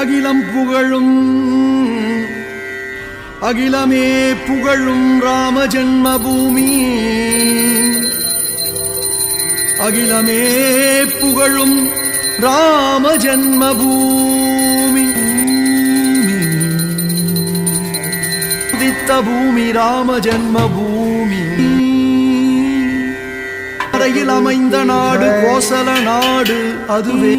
அகிலம் புகழும் அகிலமே புகழும் ராம ஜன்மபூமி, அகிலமே புகழும் ராம ஜன்மபூமி. உதித்த பூமி ராம ஜன்மபூமி. அறையில் அமைந்த நாடு கோசல நாடு, அதுவே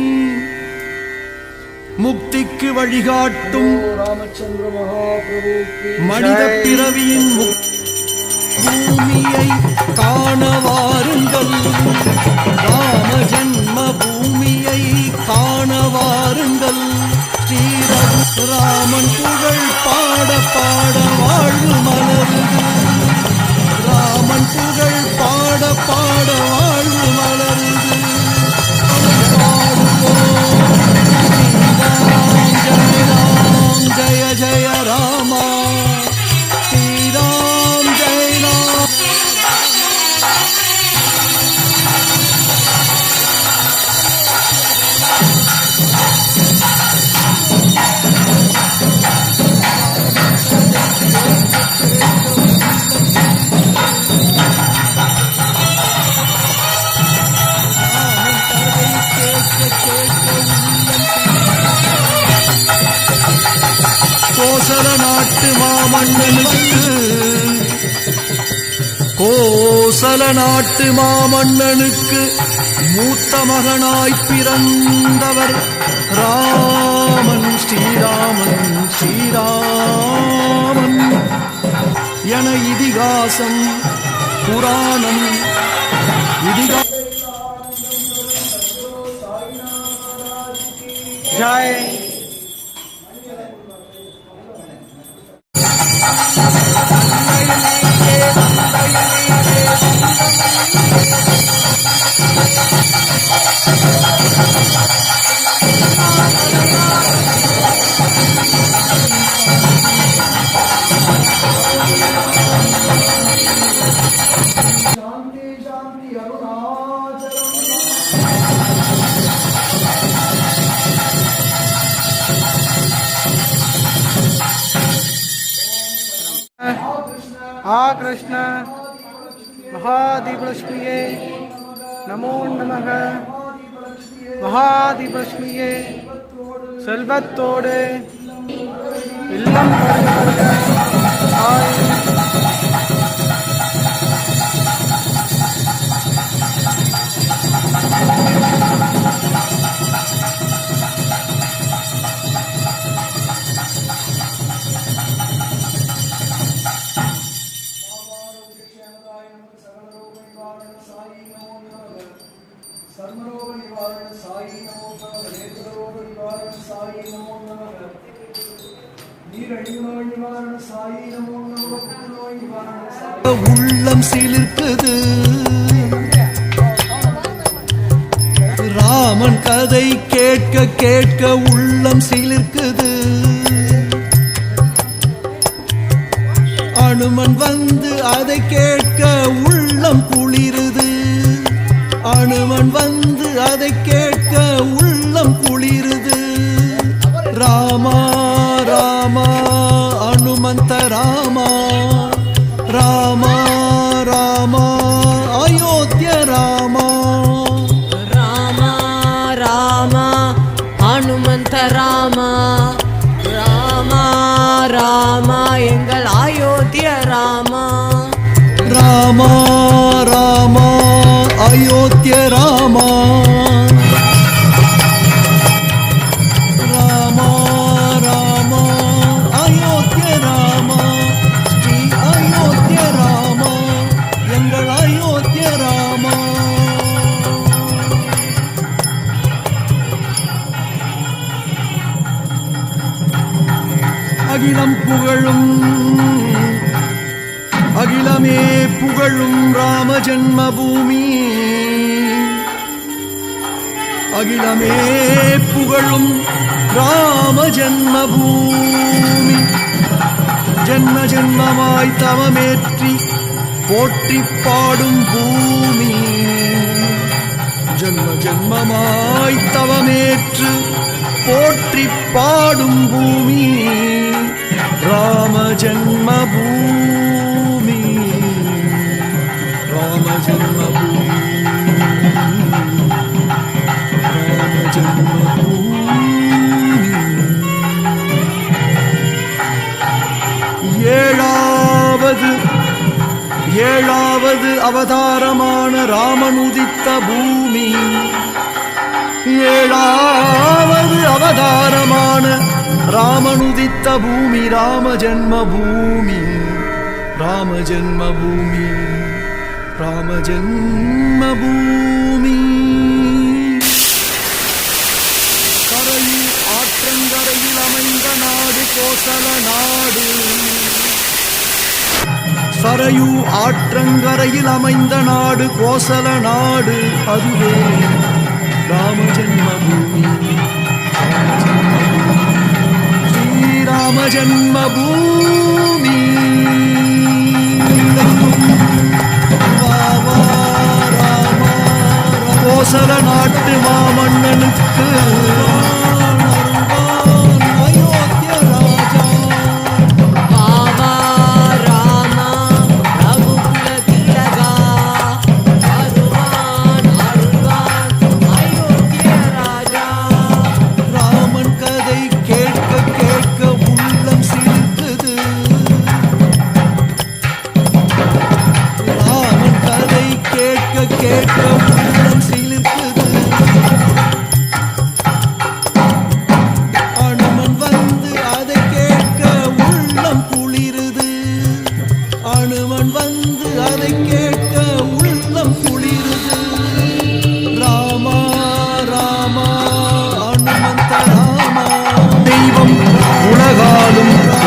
முக்திக்கு வழிகாட்டும் ராமச்சந்திர மகாபிரபு. மனித பிறவியின் பூமியை காண வாருங்கள், ராம ஜன்ம பூமியை காண வாருங்கள். ஸ்ரீராமன் புகழ் பாட பாட வாழ்வு மலருது, ராமன் புகழ் பாட பாட வாழ்வு மலருது. जय जय रामा श्री राम जय राम. கோசல நாட்டு மாமன்னனுக்கு, கோசல நாட்டு மாமன்னனுக்கு மூத்த மகனாய் பிறந்தவர் ராமன். ஸ்ரீராமன் ஸ்ரீராமன் என இதிகாசம் புராணம் ஜெய். आ कृष्ण महादीपलक्ष्मीये नमो नमः. महादीपलक्ष्मीये செல்வத்தோடு இல்லம் உள்ளம் சிலிர்க்குது, ராமன் கதை கேட்க கேட்க உள்ளம் சிலிர்க்குது. அனுமன் வந்து அதை கேட்க உள்ளம் குளிருது, அனுமன் வந்து அதை கேட்க உள்ளம் குளிருது. ராமா ராமா அனுமந்த ராமா, ராமா ராமா அயோத்திய ராமா. ராமா ராமா ஹனுமந்த ராமா, ராமா ராமா எங்கள் அயோத்திய ராமா. ராமா ராமா அயோத்திய ராமா, ராமா ராமா அயோத்திய ராமா. ஸ்ரீ அயோத்திய ராமா எங்கள் அயோத்திய ராமா. அகிலம் புகழும் அகிலமே புகழும் ராம ஜன்மபூமி, அகிலமே புகழும் ராம ஜன்மபூமி. ஜன்ம ஜன்மமாய் தவமேற்றி போற்றி பாடும் பூமி, ஜன்ம ஜன்மமாய் தவமேற்று போற்றி பாடும் பூமி ராம ஜன்ம பூமி ராம ஜன்ம பூமி ராம ஜன்ம பூமி. ஏழாவது அவதாரமான ராமன் உதித்த பூமி ஏழாவது அவதாரமான ராமன் உதித்த பூமி ராம ஜன்ம பூமி ராம ஜன்ம பூமி ராம ஜன்ம பூமி. கரையில் ஆற்றங்கரையில் அமைந்த நாடு கோசல நாடு சரையூ ஆற்றங்கரையில் அமைந்த நாடு கோசல நாடு அதுவே ராம ஜன்மபூமி ஸ்ரீராம ஜன்மபூமி. கோசல நாட்டு மாமன்னனுக்கு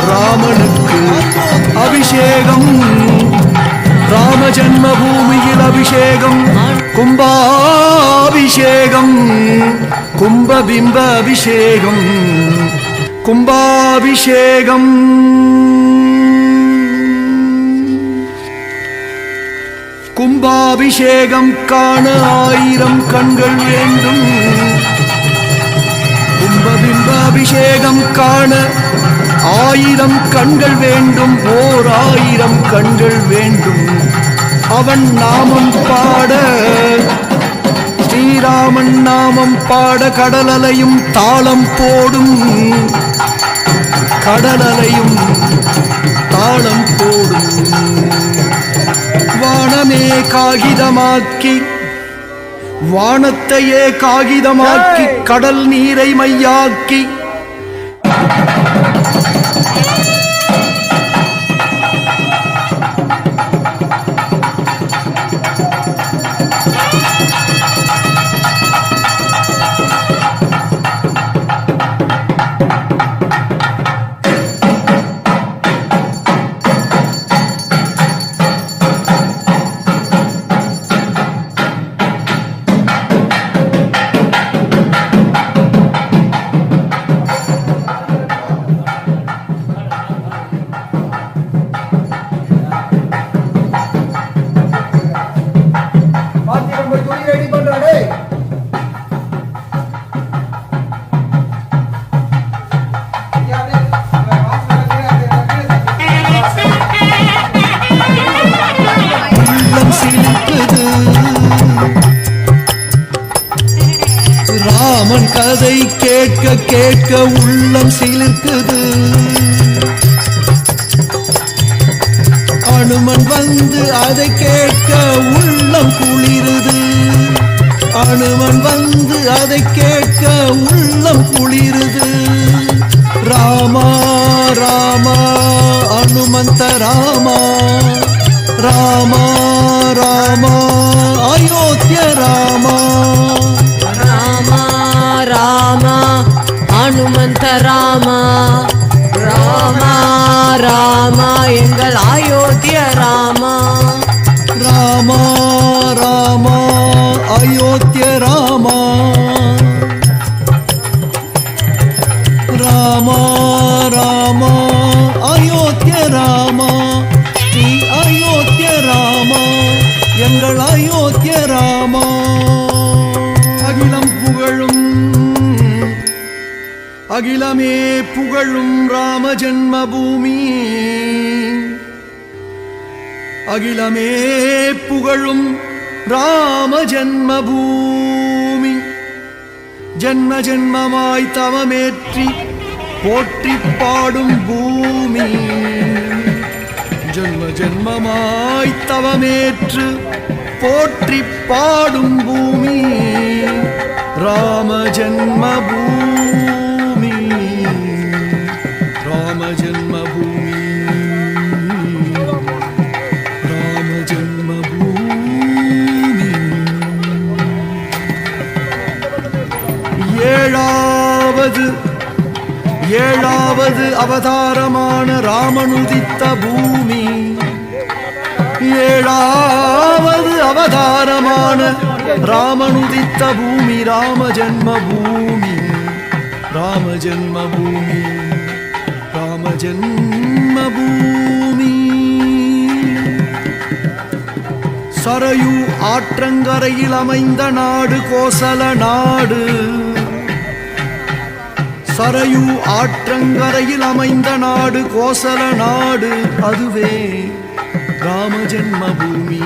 ராமனுக்கு அபிஷேகம் ராம ஜன்மபூமியில் அபிஷேகம் கும்பாபிஷேகம் கும்பபிம்ப அபிஷேகம் கும்பாபிஷேகம். கும்பாபிஷேகம் காண 1000 கண்கள் வேண்டும். கும்பபிம்ப அபிஷேகம் காண 1000 கண்கள் வேண்டும். 1000 கண்கள் வேண்டும். அவன் நாமம் பாட ஸ்ரீராமன் நாமம் பாட கடலலையும் தாளம் போடும். கடலலையும் தாளம் போடும். வானமே காகிதமாக்கி வானத்தையே காகிதமாக்கி கடல் நீரை மையாக்கி ராமன் கதை கேட்க கேட்க உள்ளம் சிலிர்க்குது. அனுமன் வந்து அதை கேட்க உள்ளம் குளிருது. அனுமன் வந்து அதை கேட்க உள்ளம் குளிருது. ராமா ராமா அனுமந்த ராமா ராமா ராமா அயோத்திய ராமா ராமா ஹனுமந்த ராமா ராமா ராமா எங்கள் அயோத்திய ராமா ராமா ராமா அயோத்திய ராமா ராமா ராமா அயோத்திய ராமா ஸ்ரீ அயோத்திய ராமா எங்கள் அயோத்திய ராமா. அகிலமே புகழும் ராம ஜென்மபூமி, அகிலமே புகழும் ராம ஜென்மபூமி. ஜென்ம ஜென்மமாய் தவமேற்றி போற்றி பாடும் பூமி, ஜென்ம ஜென்மமாய் தவமேற்று போற்றி பாடும் பூமி, ராம ஜென்மபூமி, ராம ஜென்மபூமி, ராம ஜென்மபூமி. ஏழாவது அவதாரமான ராமனுதித்த பூமி, ஏழாவது அவதாரமான ராமனுதித்த பூமி, ராம ஜென்மபூமி, ராம ஜென்மபூமி, ராம ஜென்மபூமி. சரயு ஆற்றங்கரையில் அமைந்த நாடு கோசல நாடு, சரயு ஆற்றங்கரையில் அமைந்த நாடு கோசல நாடு, அதுவே ராம ஜென்மபூமி,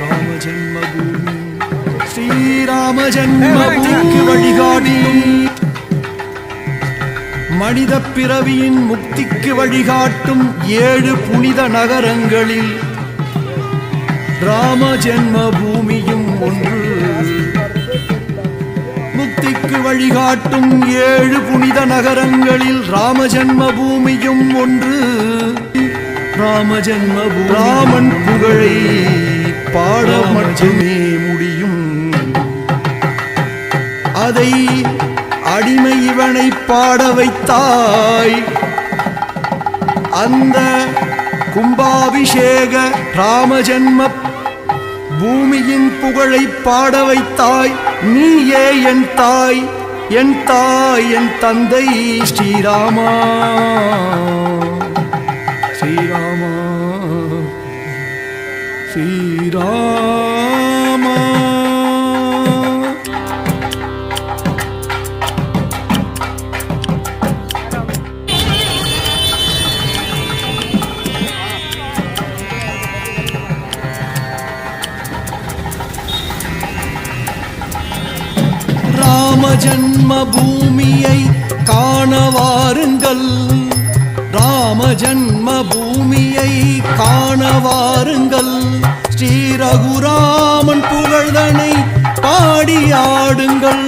ராம ஜென்மபூமி. ஸ்ரீராம ஜென்மபூமிக்கு வழிகாட்டி, மனித பிறவியின் முக்திக்கு வழிகாட்டும் 7 புனித நகரங்களில் ராம ஜென்மபூமியும் ஒன்று. முக்திக்கு வழிகாட்டும் 7 புனித நகரங்களில் ராம ஜென்மபூமியும் ஒன்று. ராம ஜென்மபூமி, ராமன் புகழை பாட மட்டுமே முடியும். அதை அடிமை இவனை பாட வைத்தாய். அந்த கும்பாபிஷேக ராம ஜென்ம பூமியின் புகழை பாட வைத்தாய். நீயே என் தாய், என் தாய், என் தந்தை ஸ்ரீராமா, ஸ்ரீராமா, ஸ்ரீராமா. ராம ஜன்ம பூமியை காண வாருங்கள், ராம ஜன்ம பூமியை காண வாருங்கள். ஸ்ரீ ரகுராமன் புகழ்தனை பாடியாடுங்கள்,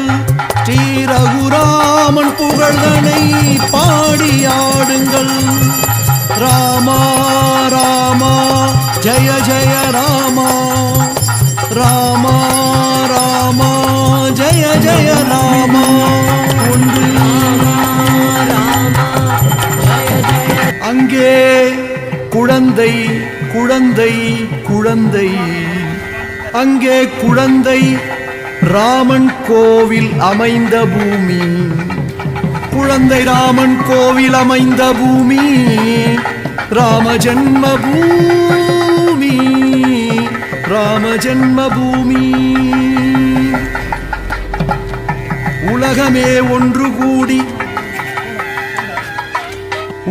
ஸ்ரீ ரகுராமன் புகழ்தனை பாடியாடுங்கள். ராமா ராமா ஜய ஜய ராமா, ராமா ராமா ஜய ஜய ராமா. ஒன்று அங்கே குழந்தை குழந்தை குழந்தை, அங்கே குழந்தை ராமன் கோவில் அமைந்த பூமி, குழந்தை ராமன் கோவில் அமைந்த பூமி, ராம ஜென்மபூமி, ராம ஜென்மபூமி. உலகமே ஒன்று கூடி,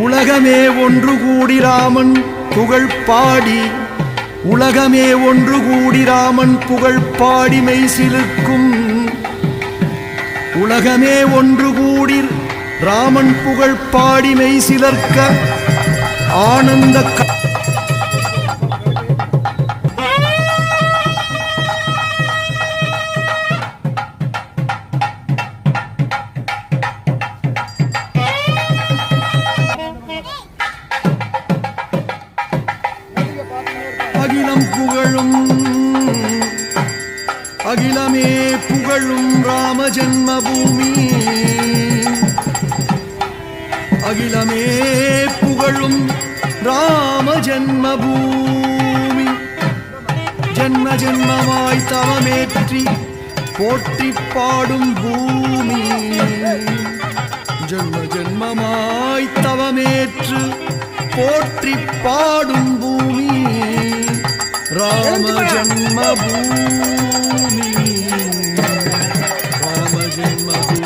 உலகமே ஒன்று கூடி ராமன் புகழ் பாடி, உலகமே ஒன்று கூடி ராமன் புகழ் பாடி மெய்சிலுக்கும். உலகமே ஒன்று கூடி ராமன் புகழ் பாடி மெய்சிலர்க்க ஆனந்த அகிலம் புகழும், அகிலமே புகழும் ராம ஜென்மபூமி, அகிலமே புகழும் ராம ஜென்மபூமி. ஜென்ம ஜென்மமாய் தவமேற்றி போற்றி பாடும் பூமி, ஜென்ம ஜென்மமாய் தவமேற்று போற்றி பாடும் பூமி, ராம ஜென்மபூமி, ராம ஜென்மபூமி.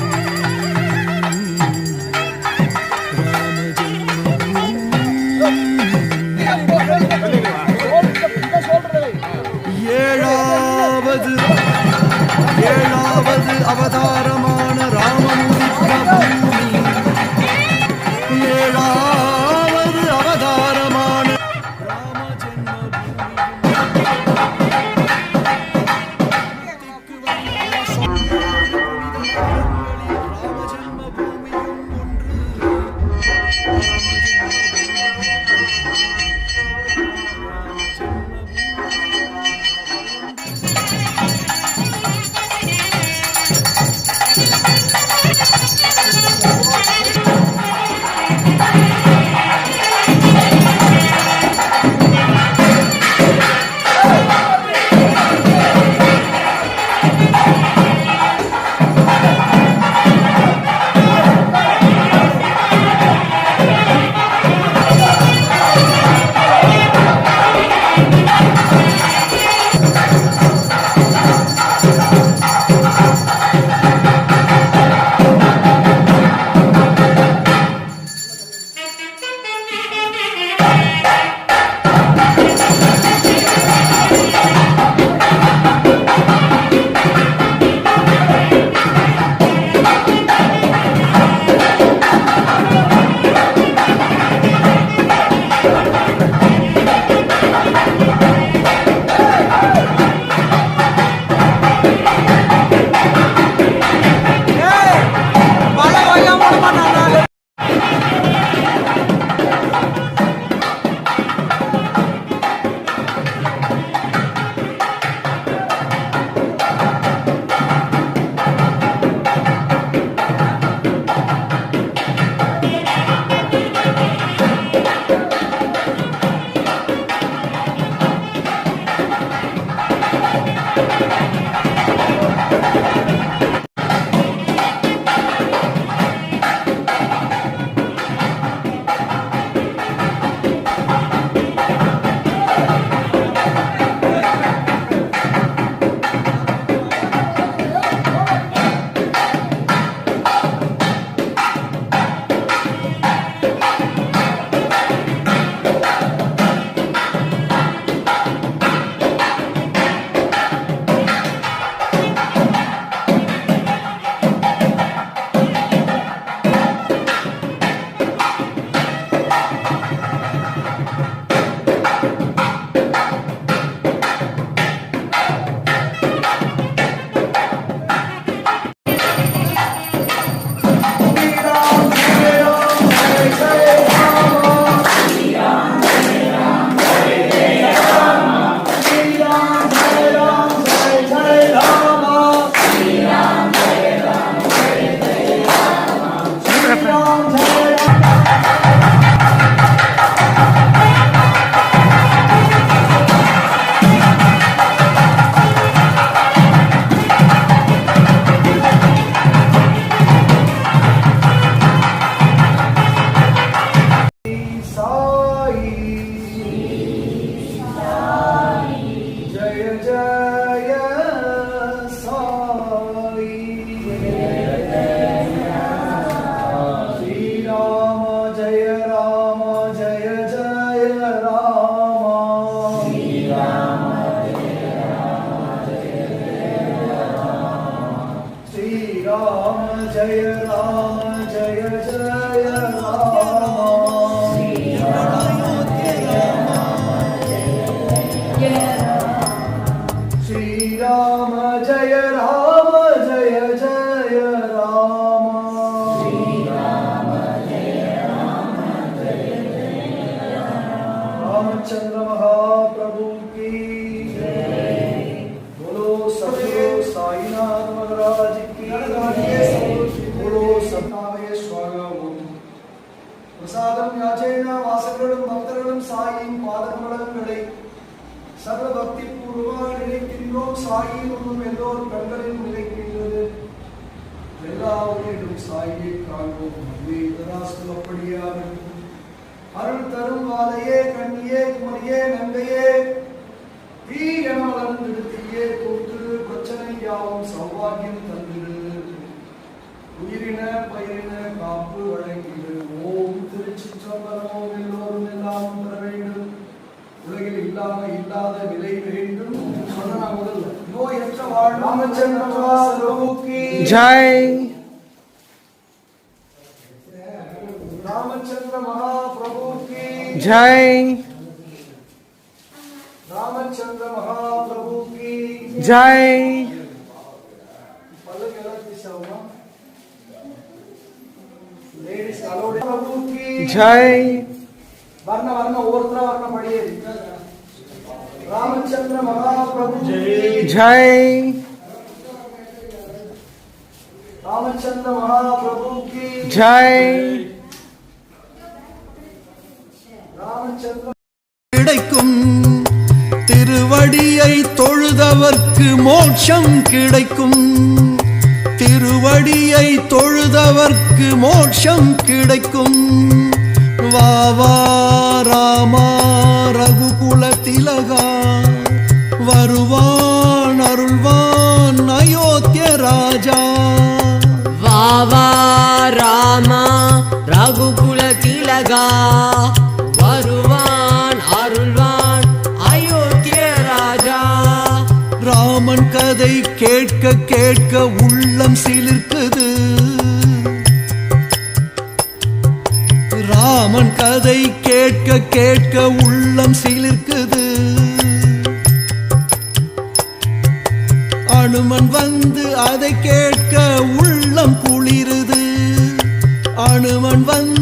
சத்தாவே ஸ்வாகா ஓம் பிரசாதம் யாச்சேன வாசகர்களும் பக்தர்களும் சாயின் பாதமலங்களை சர்வ பக்தி பூர்வமாக நினைக்கின்றோம். சாயின் ஒன்றும் எல்லோரும் கண்களில் நினைக்கின்றது. எல்லா உயிரும் சாயை காண்போம். அப்படியாக அருள் தரும் வாழையே கண்ணியே குமரியே நங்கையே தீ என வளர்ந்திடு தீயே தோற்று பிரச்சனை யாவும் சௌபாகியம் தந்திடு உயிரின பயிரின காப்பு வழங்கிடு. ஓம் திருச்சிற்றம்பலம். எல்லோரும் எல்லாம் பெற வேண்டும். உலகில் இல்லாத விலை வேண்டும். சொன்ன முதல்ல நோயற்ற வாழ் ராமச்சந்திர மகாபிரபுக்கு ஜெய். ராமச்சந்திர மகாபிரபுக்கு ஜெய். ராமச்சந்திர மகாபிரபுக்கு ஜெய். பல்லக்கு எல்லாம் பேசாமா? லேடிஸ் அலோடு பிரபுக்கு ஜெய். வர்ண ஒவ்வொருத்தரா வர்ண படியே. ராமச்சந்திர மகாபிரபுக்கு ஜெய். ராமச்சந்திர மகாபிரபுக்கு ஜெய். ராமச்சந்திர கிடைக்கும் திருவடியை தொழுதவர்க்கு மோட்சம் கிடைக்கும். திருவடியை தொழுதவர்க்கு மோட்சம் கிடைக்கும். வா வா ராமா ரகுகுல திலகா வருவான் அருள்வான் அயோத்திய ராஜா. வா வா ராமா ரகுகுல திலகா வருவான் அருள்வான் அயோத்திய ராஜா. ராமன் கதை கேட்க கேட்க உள்ளம் சிலிர்க்குது. ராமன் கதை கேட்க கேட்க உள்ளம் சிலிர்க்குது. அனுமன் வந்து அதை கேட்க உள்ளம் குளிருது. அனுமன் வந்து